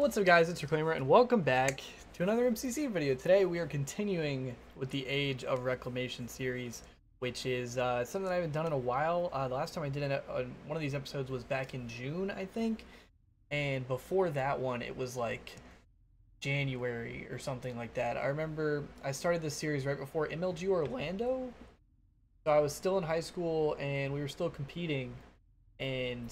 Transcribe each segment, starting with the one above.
what's up guys, it's Reclaimer and welcome back to another MCC video. Today we are continuing with the Age of Reclamation series, which is something I haven't done in a while. The last time I did one of these episodes was back in June, I think. And before that one, it was like January or something like that. I remember I started this series right before MLG Orlando. So I was still in high school and we were still competing, and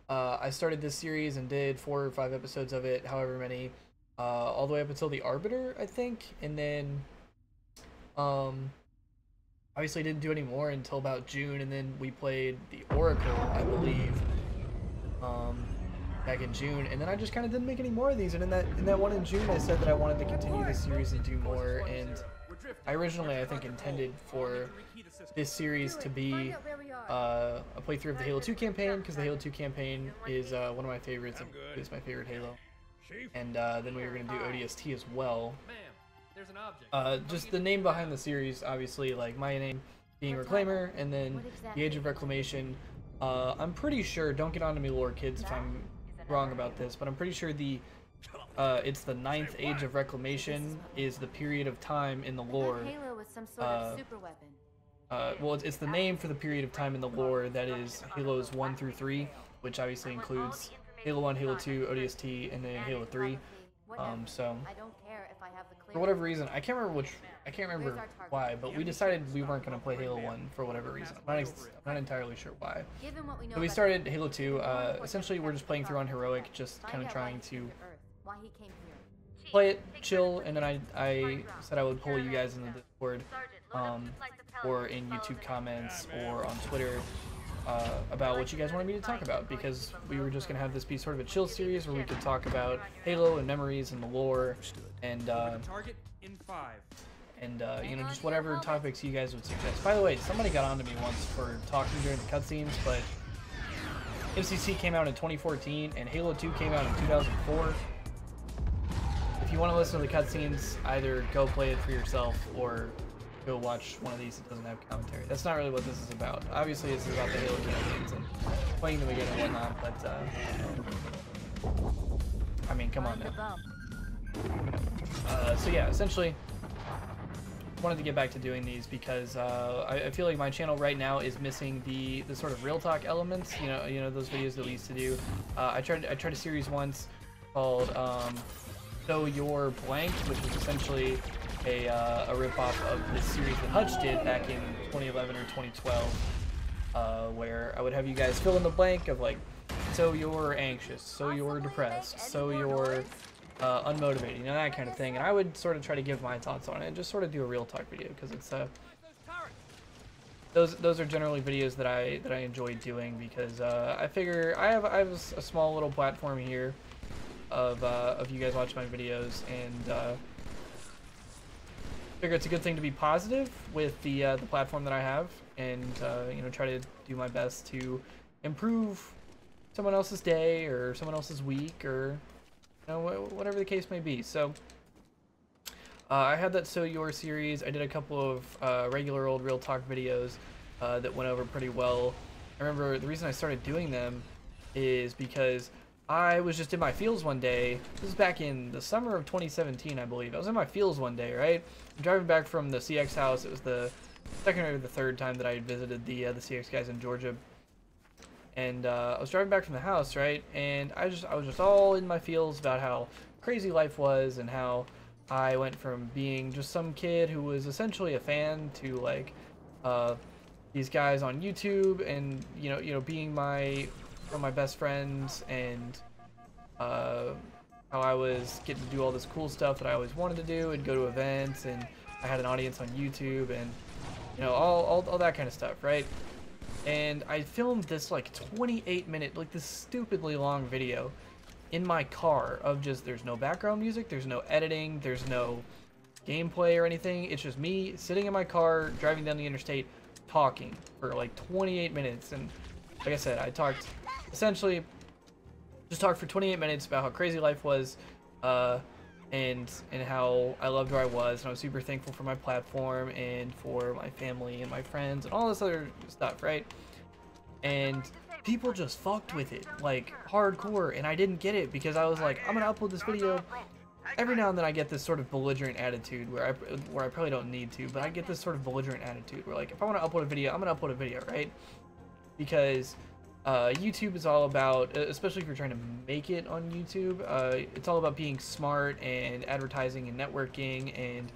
I started this series and did 4 or 5 episodes of it, however many, all the way up until the Arbiter, I think, and then obviously didn't do any more until about June, and then we played the Oracle, I believe, back in June, and then I just kind of didn't make any more of these. And in that one in June, I said that I wanted to continue this series and do more, and I originally, I think, intended for this series to be a playthrough of the Halo 2 campaign, because the Halo 2 campaign is one of my favorites. It's my favorite Halo. And then we were going to do ODST as well. Just the name behind the series, obviously, like my name being Reclaimer, and then the Age of Reclamation. I'm pretty sure, don't get on to me lore kids if I'm wrong about this, but I'm pretty sure it's the 9th Age of Reclamation is the period of time in the lore. Well, it's the name for the period of time in the lore that is Halos 1 through 3, which obviously includes Halo 1, Halo 2, ODST, and then Halo 3. So for whatever reason, I can't remember why, but we decided we weren't going to play Halo 1 for whatever reason. I'm not entirely sure why. So we started Halo 2. Essentially, we're just playing through on Heroic, just kind of trying to play it, chill, and then I said I would pull you guys in the Discord, or in YouTube comments, or on Twitter, about what you guys wanted me to talk about, because we were just going to have this be sort of a chill series where we could talk about Halo and memories and the lore, and you know, just whatever topics you guys would suggest. By the way, somebody got on to me once for talking during the cutscenes, but MCC came out in 2014 and Halo 2 came out in 2004. If you want to listen to the cutscenes, either go play it for yourself or go watch one of these that doesn't have commentary. That's not really what this is about. Obviously, this is about the Halo campaigns and playing them again and whatnot, but I mean, come on now. So yeah, essentially, wanted to get back to doing these because I feel like my channel right now is missing the sort of real talk elements. You know those videos that we used to do. I tried a series once called So You're Blank, which was essentially a ripoff of this series that Hutch did back in 2011 or 2012, where I would have you guys fill in the blank of like, so you're anxious, so you're depressed, so you're unmotivated, you know, that kind of thing. And I would sort of try to give my thoughts on it and just sort of do a real talk video, because it's those are generally videos that I enjoy doing, because I figure I have a small little platform here of you guys watching my videos, and figure it's a good thing to be positive with the platform that I have, and you know, try to do my best to improve someone else's day or someone else's week, or you know, whatever the case may be. So I had that So Your series. I did a couple of regular old real talk videos that went over pretty well. I remember the reason I started doing them is because I was just in my fields one day. This is back in the summer of 2017, I believe. I was in my fields one day, right? I'm driving back from the CX house. It was the second or the third time that I had visited the CX guys in Georgia. And I was driving back from the house, right? And I was just all in my feels about how crazy life was, and how I went from being just some kid who was essentially a fan to like these guys on YouTube, and you know being one of my best friends, and how I was getting to do all this cool stuff that I always wanted to do, and go to events, and I had an audience on YouTube, and you know, all that kind of stuff, right? And I filmed this like 28-minute, like this stupidly long video in my car of just, there's no background music, there's no editing, there's no gameplay or anything. It's just me sitting in my car, driving down the interstate, talking for like 28 minutes. And like I said, I talked, essentially, just talked for 28 minutes about how crazy life was, and how I loved where I was, and I was super thankful for my platform and for my family and my friends and all this other stuff, right? And people just fucked with it, like, hardcore, and I didn't get it because I was like, I'm gonna upload this video. Every now and then I get this sort of belligerent attitude where I probably don't need to, but I get this sort of belligerent attitude where, like, if I want to upload a video, I'm gonna upload a video, right? Because YouTube is all about, especially if you're trying to make it on YouTube, it's all about being smart and advertising and networking and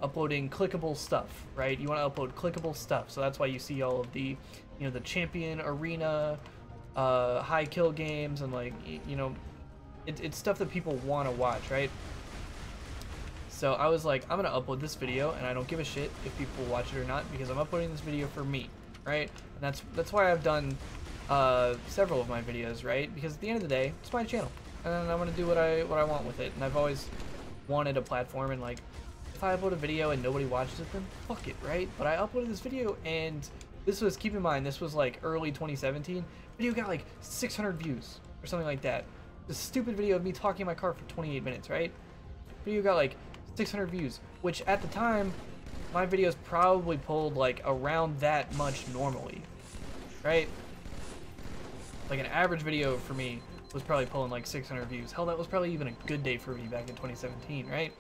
uploading clickable stuff, right? You want to upload clickable stuff, so that's why you see all of the, you know, the champion arena, high kill games, and, like, you know, it's stuff that people want to watch, right? So I was like, I'm gonna upload this video, and I don't give a shit if people watch it or not, because I'm uploading this video for me, right? And that's why I've done several of my videos, right? Because at the end of the day, it's my channel, and I'm gonna do what I want with it. And I've always wanted a platform, and, like, if I upload a video and nobody watches it, then fuck it, right? But I uploaded this video, and this was, keep in mind, this was like early 2017. Video got like 600 views or something like that. This stupid video of me talking in my car for 28 minutes, right? Video got like 600 views, which at the time, my videos probably pulled like around that much normally, right? Like an average video for me was probably pulling like 600 views. Hell, that was probably even a good day for me back in 2017, right?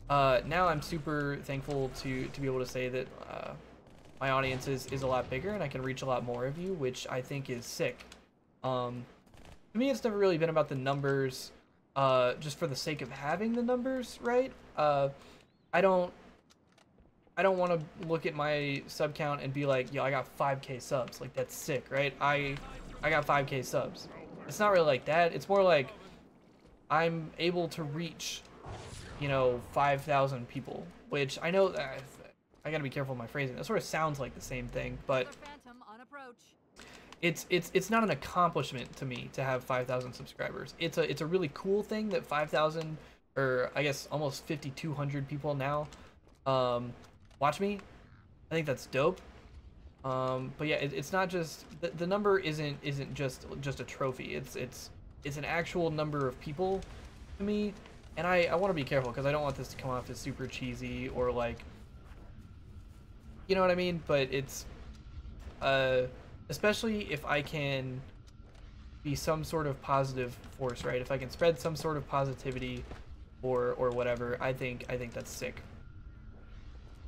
Now I'm super thankful to be able to say that my audience is a lot bigger and I can reach a lot more of you, which I think is sick. To me, it's never really been about the numbers, just for the sake of having the numbers, right? I don't want to look at my sub count and be like, yo, I got 5K subs. Like, that's sick, right? I got 5K subs. It's not really like that. It's more like I'm able to reach, you know, 5,000 people, which I know I gotta be careful with my phrasing. That sort of sounds like the same thing, but it's not an accomplishment to me to have 5,000 subscribers. It's a really cool thing that 5,000, or I guess almost 5,200 people now watch me. I think that's dope. But yeah, it's not just the number isn't just a trophy. It's an actual number of people to me, and I want to be careful because I don't want this to come off as super cheesy or like, you know what I mean. But it's especially if I can be some sort of positive force, right? If I can spread some sort of positivity or whatever, I think that's sick.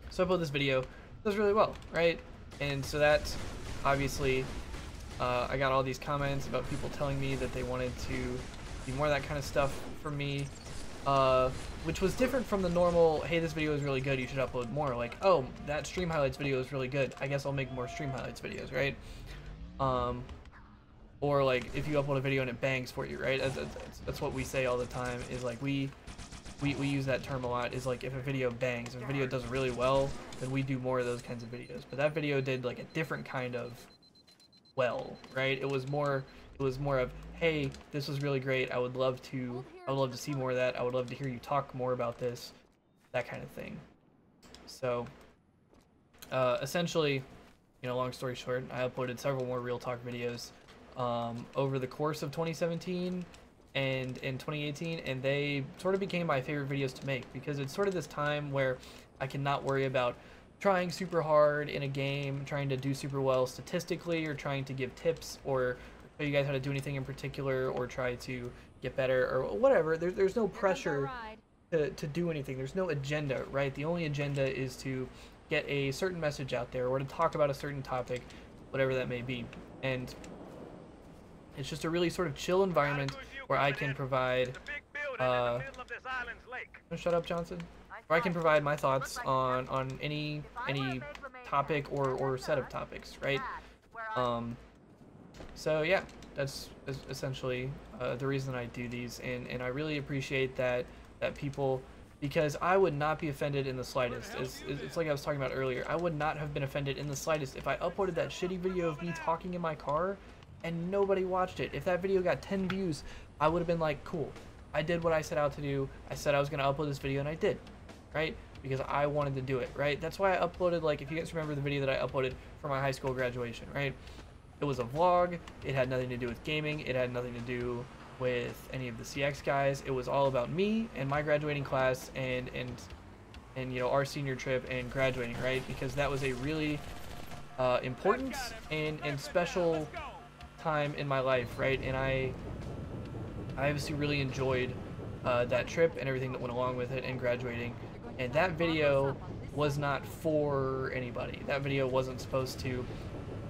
So I put this video, does really well, right? And so that's obviously, I got all these comments about people telling me that they wanted to do more of that kind of stuff from me, which was different from the normal, hey, this video is really good, you should upload more. Like, oh, that stream highlights video is really good, I guess I'll make more stream highlights videos, right? Or like, if you upload a video and it bangs for you, right? That's what we say all the time, is like, we use that term a lot, is like, if a video bangs, if a video does really well, then we do more of those kinds of videos. But that video did like a different kind of well, right? It was more of, hey, this was really great, I would love to see more of that, I would love to hear you talk more about this, that kind of thing. So essentially, you know, long story short, I uploaded several more real talk videos over the course of 2017 and in 2018, and they sort of became my favorite videos to make, because it's sort of this time where I can not worry about trying super hard in a game, trying to do super well statistically, or trying to give tips or show you guys how to do anything in particular, or try to get better or whatever. There's no pressure to do anything. There's no agenda, right? The only agenda is to get a certain message out there, or to talk about a certain topic, whatever that may be. And it's just a really sort of chill environment where I can provide shut up, Johnson. Where I can provide my thoughts on any topic or set of topics, right? So yeah, that's essentially the reason I do these, and I really appreciate that people, because I would not be offended in the slightest. It's like I was talking about earlier. I would not have been offended in the slightest if I uploaded that shitty video of me talking in my car and nobody watched it. If that video got 10 views, I would have been like, cool, I did what I set out to do. I said I was going to upload this video, and I did, right? Because I wanted to do it, right? That's why I uploaded, like, if you guys remember the video that I uploaded for my high school graduation, right? It was a vlog. It had nothing to do with gaming. It had nothing to do with any of the CX guys. It was all about me and my graduating class and you know, our senior trip and graduating, right? Because that was a really important and special time in my life, right? And I obviously really enjoyed that trip and everything that went along with it and graduating. And that video was not for anybody. That video wasn't supposed to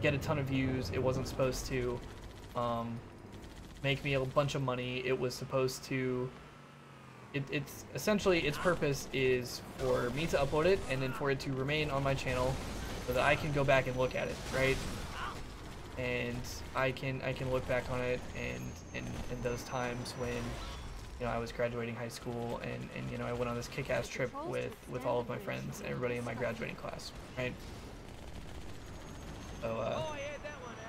get a ton of views. It wasn't supposed to make me a bunch of money. It was supposed to... It's essentially, its purpose is for me to upload it and then for it to remain on my channel so that I can go back and look at it, right? And I can look back on it and in those times when, you know, I was graduating high school and you know, I went on this kick-ass trip with all of my friends and everybody in my graduating class, right? So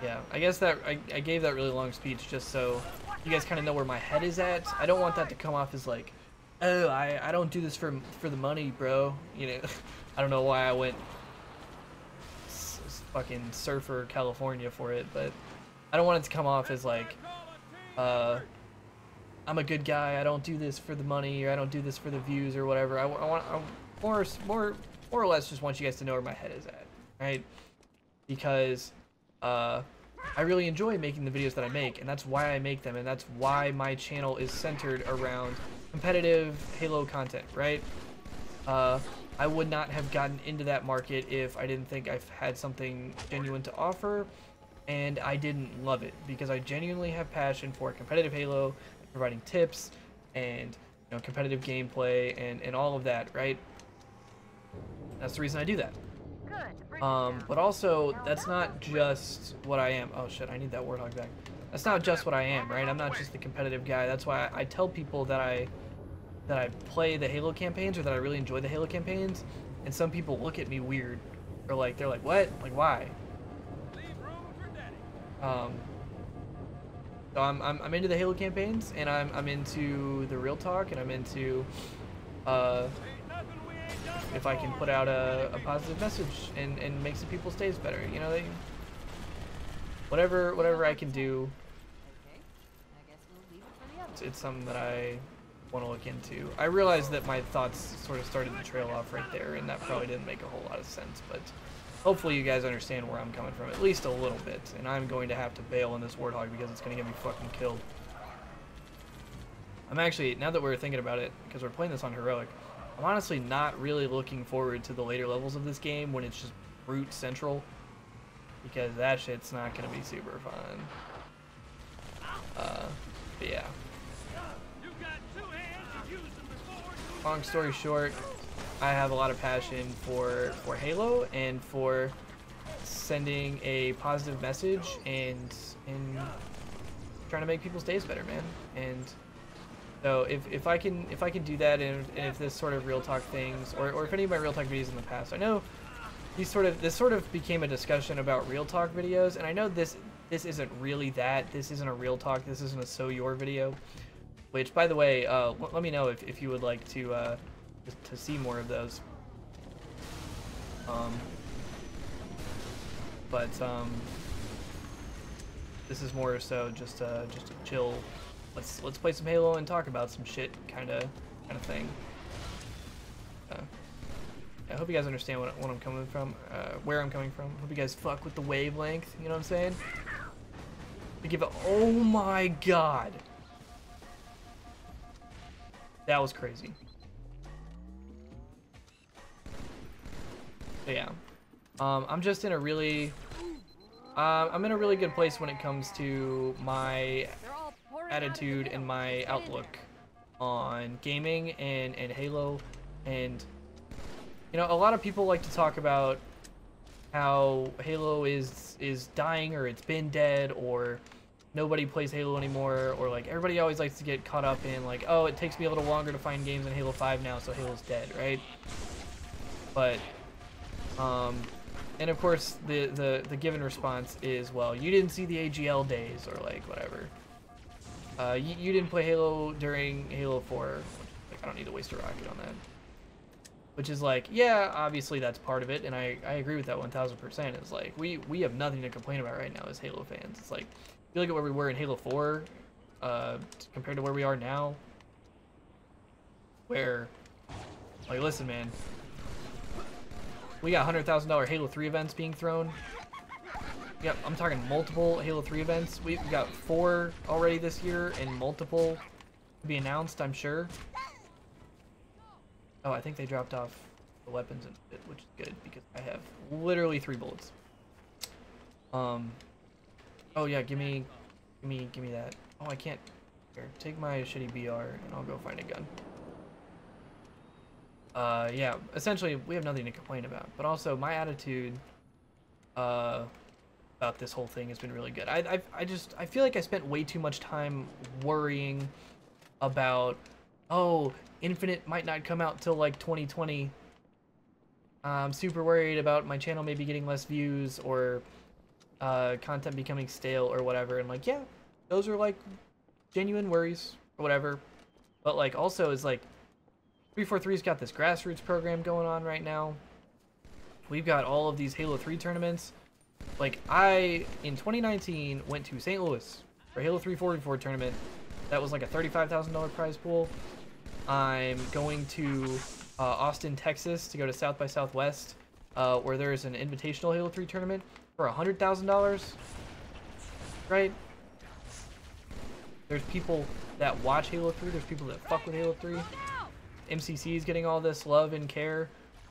yeah, I guess that I gave that really long speech just so you guys kind of know where my head is at. I don't want that to come off as like, oh, I don't do this for the money, bro. You know, I don't know why I went fucking Surfer, California for it, but I don't want it to come off as like, I'm a good guy. I don't do this for the money, or I don't do this for the views, or whatever. I more or less just want you guys to know where my head is at, right? Because I really enjoy making the videos that I make, and that's why I make them, and that's why my channel is centered around competitive Halo content, right? I would not have gotten into that market if I didn't think I've had something genuine to offer, and I didn't love it, because I genuinely have passion for competitive Halo, providing tips, and, you know, competitive gameplay, and all of that, right? That's the reason I do that. But also, that's not just what I am. Oh shit, I need that Warthog back. That's not just what I am, right? I'm not just the competitive guy. That's why I tell people that I play the Halo campaigns, or that I really enjoy the Halo campaigns, and some people look at me weird. Or like, they're like, what? Like, why? So I'm into the Halo campaigns, and I'm into the real talk, and I'm into if I can put out a positive message and make some people's days better, you know, whatever I can do, it's something that I want to look into. I realized that my thoughts sort of started to trail off right there, and that probably didn't make a whole lot of sense, but hopefully you guys understand where I'm coming from, at least a little bit, and I'm going to have to bail on this Warthog because it's going to get me fucking killed. I'm actually, now that we're thinking about it, because we're playing this on Heroic, I'm honestly not really looking forward to the later levels of this game when it's just brute central, because that shit's not going to be super fun. But yeah. Long story short, I have a lot of passion for Halo and for sending a positive message and trying to make people's days better, man. And so if I can do that, and if this sort of real talk things, or if any of my real talk videos in the past, I know this sort of became a discussion about real talk videos, and I know this isn't really that. This isn't a real talk. This isn't a So Your video. Which, by the way, let me know if you would like to see more of those. This is more so just a chill. Let's play some Halo and talk about some shit kind of thing. I hope you guys understand what I'm coming from, where I'm coming from. Hope you guys fuck with the wavelength. You know what I'm saying? We give it. Oh my god. That was crazy. But yeah, I'm just in a really, I'm in a really good place when it comes to my attitude and my outlook on gaming and Halo. And you know, a lot of people like to talk about how Halo is dying, or it's been dead, or nobody plays Halo anymore, or like everybody always likes to get caught up in like, oh, it takes me a little longer to find games in Halo 5 now, so Halo's dead, right? But and of course the given response is, well, you didn't see the AGL days, or like whatever. You didn't play Halo during Halo 4. Like, I don't need to waste a rocket on that. Which is like, yeah, obviously that's part of it, and I agree with that 1000%. It's like, we have nothing to complain about right now as Halo fans. It's like, if you look at where we were in Halo 4, compared to where we are now, where, like, listen, man, we got $100,000 Halo 3 events being thrown. Yep, I'm talking multiple Halo 3 events. We've got 4 already this year, and multiple to be announced, I'm sure. Oh, I think they dropped off the weapons in a bit, which is good because I have literally 3 bullets. Oh yeah, give me that. Oh, I can't. Here, take my shitty BR and I'll go find a gun. Yeah, essentially we have nothing to complain about, but also my attitude about this whole thing has been really good. I feel like I spent way too much time worrying about, oh, Infinite might not come out till like 2020. I'm super worried about my channel maybe getting less views or content becoming stale or whatever. And like, yeah, those are like genuine worries or whatever. But like also is like 343's got this grassroots program going on right now. We've got all of these Halo 3 tournaments. Like I, in 2019, went to St. Louis for Halo 344 tournament. That was like a $35,000 prize pool. I'm going to Austin, Texas to go to South by Southwest, where there's an invitational Halo 3 tournament for $100,000, right? There's people that watch Halo 3, there's people that fuck with Halo 3. MCC is getting all this love and care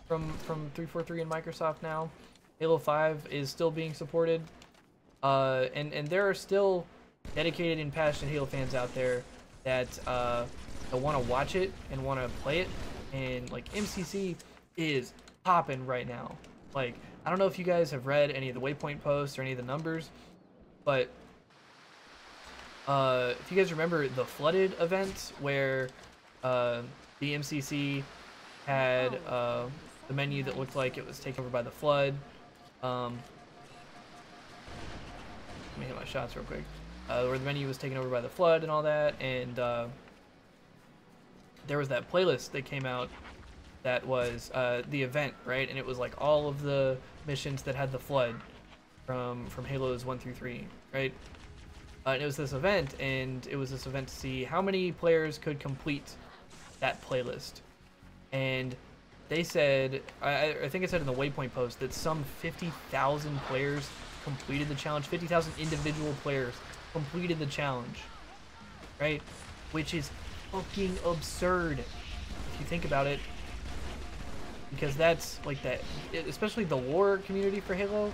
from 343 and Microsoft now. Halo 5 is still being supported, and there are still dedicated and passionate Halo fans out there that want to watch it and want to play it. And like MCC is popping right now. Like I don't know if you guys have read any of the Waypoint posts or any of the numbers, but if you guys remember the Flooded event where the MCC had the menu that looked like it was taken over by the flood. Let me hit my shots real quick. Where the menu was taken over by the flood and all that, and there was that playlist that came out that was the event, right? And it was like all of the missions that had the flood from Halos 1 through 3, right? And it was this event, and it was this event to see how many players could complete that playlist. And they said, I think it said in the Waypoint post that some 50,000 players completed the challenge. 50,000 individual players completed the challenge, right? Which is fucking absurd if you think about it, because that's like that, especially the war community for Halo.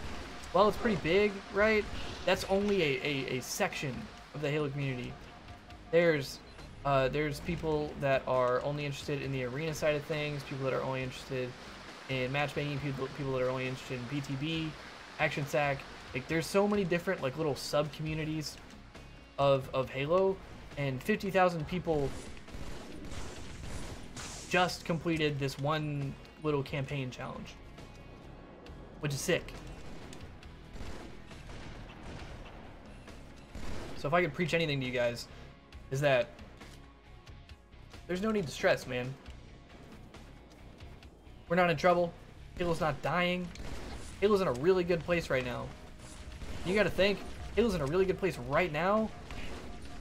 Well, it's pretty big, right? That's only a section of the Halo community. There's people that are only interested in the arena side of things, people that are only interested in matchmaking, people that are only interested in BTB, Action Sack. Like there's so many different like little sub communities of Halo, and 50,000 people just completed this one little campaign challenge, which is sick. So if I could preach anything to you guys, is that there's no need to stress, man. We're not in trouble. Halo's not dying. Halo's in a really good place right now. You gotta think, Halo's in a really good place right now,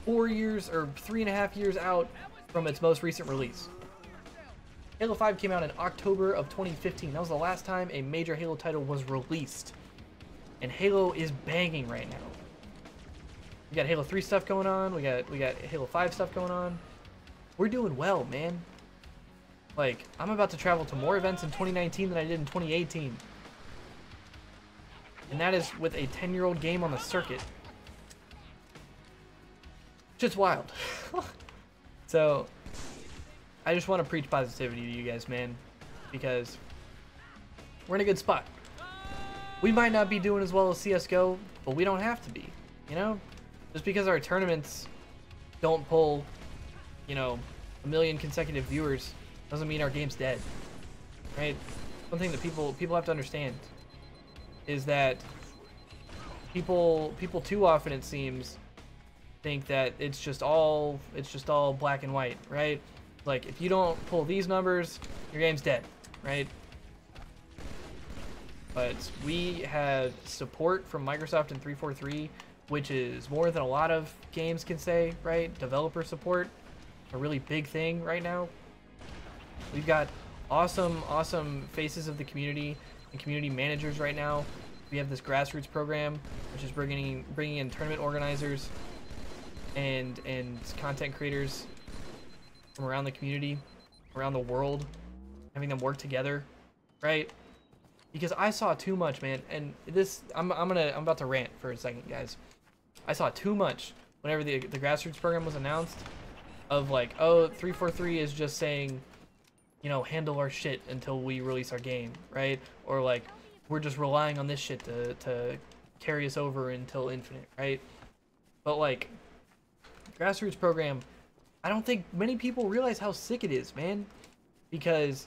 4 years or 3.5 years out from its most recent release. Halo 5 came out in October of 2015. That was the last time a major Halo title was released. And Halo is banging right now. We got Halo 3 stuff going on. We got Halo 5 stuff going on. We're doing well, man. Like, I'm about to travel to more events in 2019 than I did in 2018. And that is with a 10-year-old game on the circuit. Just wild. So, I just want to preach positivity to you guys, man. Because we're in a good spot. We might not be doing as well as CSGO, but we don't have to be, you know? Just because our tournaments don't pull, you know, 1 million consecutive viewers doesn't mean our game's dead, right? One thing that people have to understand is that people too often, it seems, think that it's just all black and white, right? Like if you don't pull these numbers, your game's dead, right? But we have support from Microsoft and 343, which is more than a lot of games can say, right? Developer support, a really big thing right now. We've got awesome faces of the community and community managers right now We have this grassroots program, which is bringing in tournament organizers and content creators from around the community, around the world, having them work together, right? Because I saw too much, man. And this, I'm about to rant for a second, guys. I saw too much whenever the grassroots program was announced, of like, oh, 343 is just saying, you know, handle our shit until we release our game, right? Or like, we're just relying on this shit to carry us over until infinite, right? But like, grassroots program, I don't think many people realize how sick it is, man. Because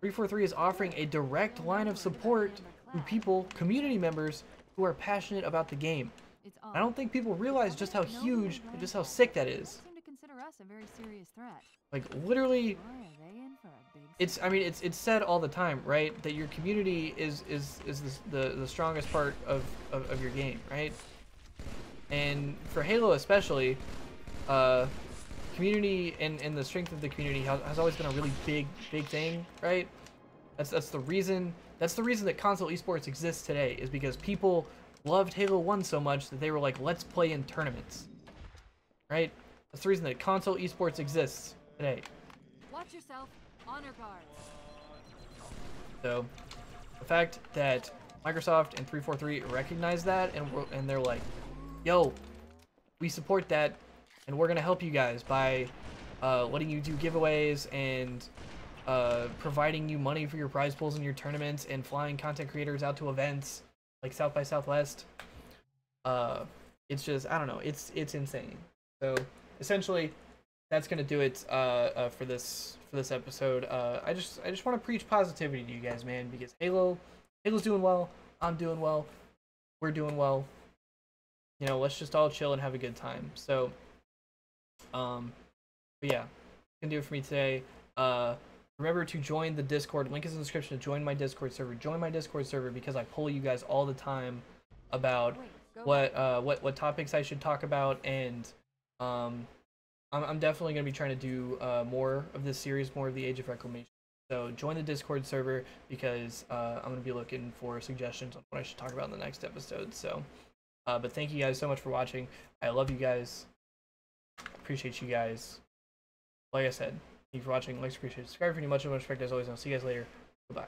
343 is offering a direct line of support to people, community members, who are passionate about the game. I don't think people realize just how huge and just how sick that is. Like, literally, it's, I mean, it's said all the time, right? That your community is the strongest part of your game, right? And for Halo especially, community and the strength of the community has always been a really big thing, right? That's the reason that console esports exists today, is because people loved Halo 1 so much that they were like, let's play in tournaments, right? That's the reason that console esports exists today. Watch yourself, honor guards. So the fact that Microsoft and 343 recognize that and they're like, yo, we support that, and we're gonna help you guys by letting you do giveaways and providing you money for your prize pools in your tournaments and flying content creators out to events like South by Southwest. It's just, I don't know, it's insane. So essentially, that's gonna do it for this episode. I just want to preach positivity to you guys, man, because Halo's doing well. I'm doing well. We're doing well. You know, let's just all chill and have a good time. So, but yeah, gonna do it for me today. Remember to join the Discord. Link is in the description to join my Discord server. Join my Discord server because I poll you guys all the time about what topics I should talk about, and I'm definitely gonna be trying to do more of this series, more of the Age of Reclamation. So join the Discord server because I'm gonna be looking for suggestions on what I should talk about in the next episode. So, but thank you guys so much for watching. I love you guys. Appreciate you guys. Like I said, thank you for watching. Like, appreciate it. Subscribe for any much respect as always. And I'll see you guys later. Goodbye.